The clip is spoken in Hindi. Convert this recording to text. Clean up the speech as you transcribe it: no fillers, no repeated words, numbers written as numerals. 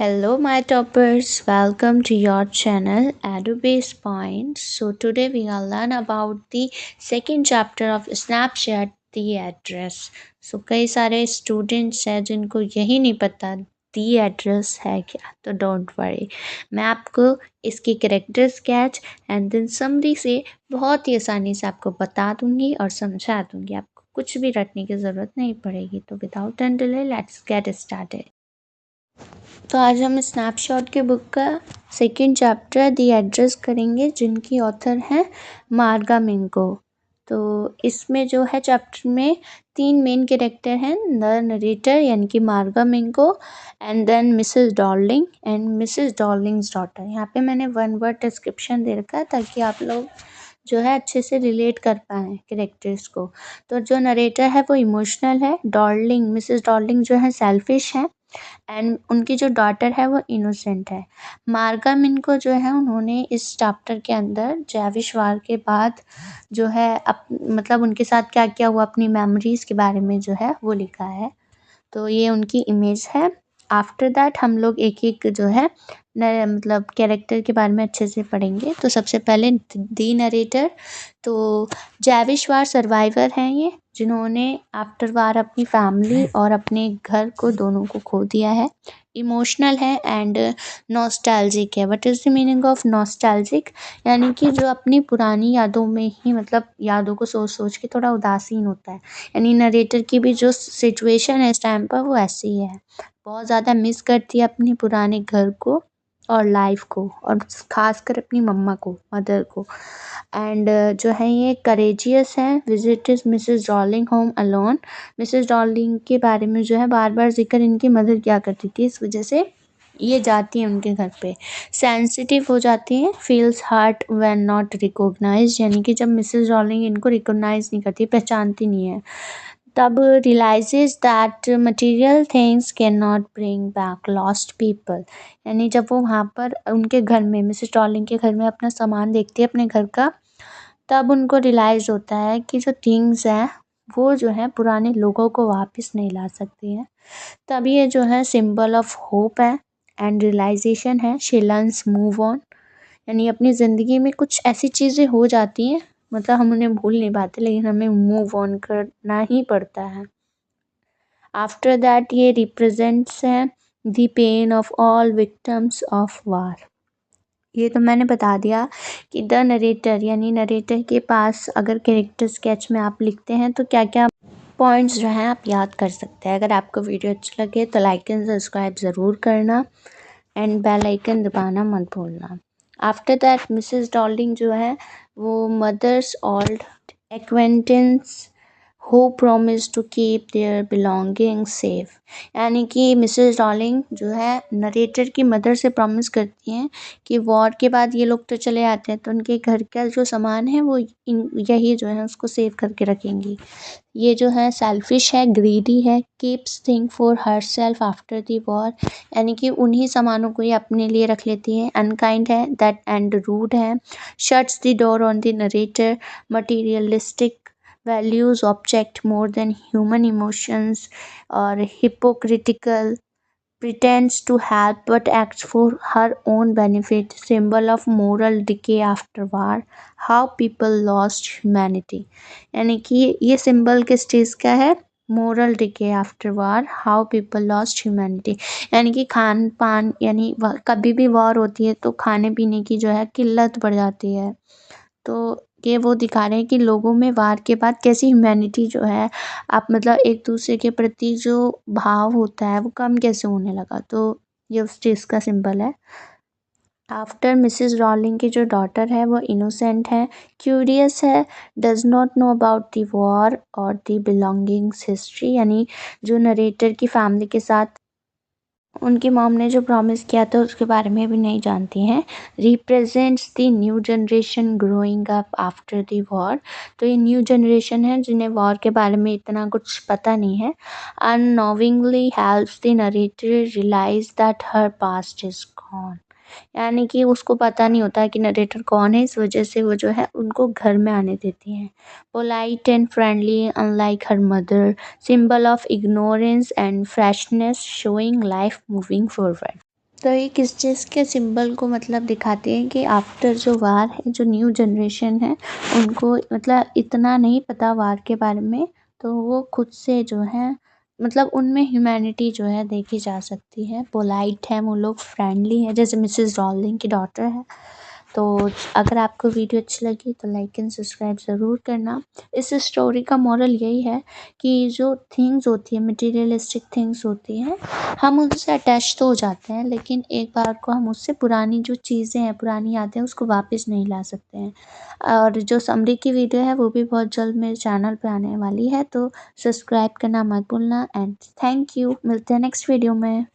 Hello, my toppers. Welcome to your channel, EduBase Point. So today we will learn about the second chapter of Snapchat, the address. So कई सारे स्टूडेंट्स हैं जिनको यही नहीं पता दी एड्रेस है क्या, तो डोंट वरी, मैं आपको इसकी character sketch and then summary से बहुत ही आसानी से आपको बता दूंगी और समझा दूंगी। आपको कुछ भी रटने की ज़रूरत नहीं पड़ेगी। तो without any delay let's get started. तो आज हम स्नैपशॉट के बुक का सेकंड चैप्टर दी एड्रेस करेंगे, जिनकी ऑथर हैं मार्गा मिंको। तो इसमें जो है चैप्टर में तीन मेन कैरेक्टर हैं, द नरेटर यानी कि Marga Minco and then Mrs Dorling and Mrs Dorling's daughter. यहाँ पे मैंने वन वर्ड डिस्क्रिप्शन दे रखा है ताकि आप लोग जो है अच्छे से रिलेट कर पाएँ कैरेक्टर्स को। तो जो नरेटर है वो इमोशनल है, डॉर्लिंग मिसेस डॉर्लिंग जो है सेल्फिश है एंड उनकी जो डॉटर है वो इनोसेंट है। मार्गा मिनको जो है उन्होंने इस चैप्टर के अंदर जैविश वार के बाद जो है मतलब उनके साथ क्या क्या हुआ अपनी मेमोरीज के बारे में जो है वो लिखा है। तो ये उनकी इमेज है। आफ्टर दैट हम लोग एक एक जो है मतलब कैरेक्टर के बारे में अच्छे से पढ़ेंगे। तो सबसे पहले दी नरेटर, तो जैविश वार सर्वाइवर हैं ये, जिन्होंने आफ्टर वार अपनी फैमिली और अपने घर को दोनों को खो दिया है। इमोशनल है एंड नॉस्टैल्जिक है। What is the meaning of nostalgic? यानी कि जो अपनी पुरानी यादों में ही मतलब यादों को सोच सोच के थोड़ा उदासीन होता है। यानी नरेटर की भी जो सिचुएशन है इस टाइम पर वो ऐसी ही है। बहुत ज़्यादा मिस करती है अपने पुराने घर को और लाइफ को, और ख़ासकर अपनी मम्मा को, मदर को। एंड जो है ये करेजियस है। Visited Mrs Darling home alone. Mrs Darling के बारे में जो है बार बार जिक्र इनकी मदर क्या करती थी, इस वजह से ये जाती हैं उनके घर पे। सेंसिटिव हो जाती हैं। Feels hurt when not recognised, यानी कि जब मिसेस डॉर्लिंग इनको रिकॉग्नाइज नहीं करती, पहचानती नहीं है, तब realises that material things can not bring back lost people. यानी जब वो वहाँ पर उनके घर में मिसेस डॉर्लिंग के घर में अपना सामान देखती है अपने घर का, तब उनको रियलाइज़ होता है कि जो थिंग्स हैं वो जो है पुराने लोगों को वापस नहीं ला सकती हैं। तब ये जो है सिंबल ऑफ होप है एंड रियलाइजेशन है। शी लर्न्स मूव ऑन, यानी अपनी ज़िंदगी में कुछ ऐसी चीज़ें हो जाती हैं, मतलब हम उन्हें भूल नहीं पाते लेकिन हमें मूव ऑन करना ही पड़ता है। आफ्टर दैट ये रिप्रेजेंट्स हैं the pain of all victims of war. ये तो मैंने बता दिया कि द नरेटर, यानी नरेटर के पास अगर कैरेक्टर स्केच में आप लिखते हैं तो क्या क्या पॉइंट्स जो हैं आप याद कर सकते हैं। अगर आपको वीडियो अच्छा लगे तो लाइक एंड सब्सक्राइब ज़रूर करना एंड बेल आइकन दबाना मत भूलना। आफ्टर दैट मिसेस डॉर्लिंग जो है वो mother's old acquaintance who promise to keep their belonging safe. यानी कि मिसेस डॉर्लिंग जो है नरेटर की मदर से प्रॉमिस करती हैं कि वॉर के बाद ये लोग तो चले आते हैं तो उनके घर का जो सामान है वो यही जो है उसको सेव करके रखेंगी। ये जो है सेल्फिश है, ग्रीडी है, keeps thing for her self after the war, यानी कि उन्हीं सामानों को ये अपने लिए रख लेती है। अनकाइंड है दैट एंड रूड है। Shuts the door on the narrator. Materialistic values object more than human emotions. और hypocritical, pretends to help but acts for her own benefit, symbol of moral decay after war, how people lost humanity। यानी कि ये सिंबल किस चीज़ का है? Moral decay after war, how people lost humanity. यानी कि खान पान, यानी कभी भी वॉर होती है तो खाने पीने की जो है किल्लत बढ़ जाती है। तो ये वो दिखा रहे हैं कि लोगों में वार के बाद कैसी ह्यूमैनिटी जो है, आप मतलब एक दूसरे के प्रति जो भाव होता है वो कम कैसे होने लगा। तो ये उस चीज़ का सिंबल है। आफ्टर मिसेस रॉलिंग की जो डॉटर है वो इनोसेंट है, क्यूरियस है, does not know about the war और द बिलोंगिंग्स हिस्ट्री। यानी जो नरेटर की फैमिली के साथ उनकी मॉम ने जो प्रॉमिस किया था उसके बारे में भी नहीं जानती हैं। Represents the new generation growing up after the war. तो ये न्यू जनरेशन है जिन्हें वॉर के बारे में इतना कुछ पता नहीं है। Unknowingly helps the narrator realise that her past is gone. यानी कि उसको पता नहीं होता है कि नरेटर कौन है, इस वजह से वो जो है उनको घर में आने देती हैं। Polite and friendly unlike her mother, symbol of ignorance and freshness, showing life moving forward. तो ये किस चीज़ के सिंबल को मतलब दिखाते हैं कि आफ्टर जो वार है, जो न्यू जनरेशन है, उनको मतलब इतना नहीं पता वार के बारे में, तो वो खुद से जो है मतलब उनमें ह्यूमैनिटी जो है देखी जा सकती है। पोलाइट है वो लोग, फ्रेंडली है, जैसे मिसेस रॉलिंग की डॉटर है। तो अगर आपको वीडियो अच्छी लगी तो लाइक एंड सब्सक्राइब ज़रूर करना। इस स्टोरी का मोरल यही है कि जो थिंग्स होती है, मटेरियलिस्टिक थिंग्स होती हैं, हम उनसे अटैच तो हो जाते हैं, लेकिन एक बार को हम उससे पुरानी जो चीज़ें हैं, पुरानी यादें हैं, उसको वापस नहीं ला सकते हैं। और जो समरी की वीडियो है वो भी बहुत जल्द मेरे चैनल पे आने वाली है, तो सब्सक्राइब करना मत भूलना। एंड थैंक यू, मिलते हैं नेक्स्ट वीडियो में।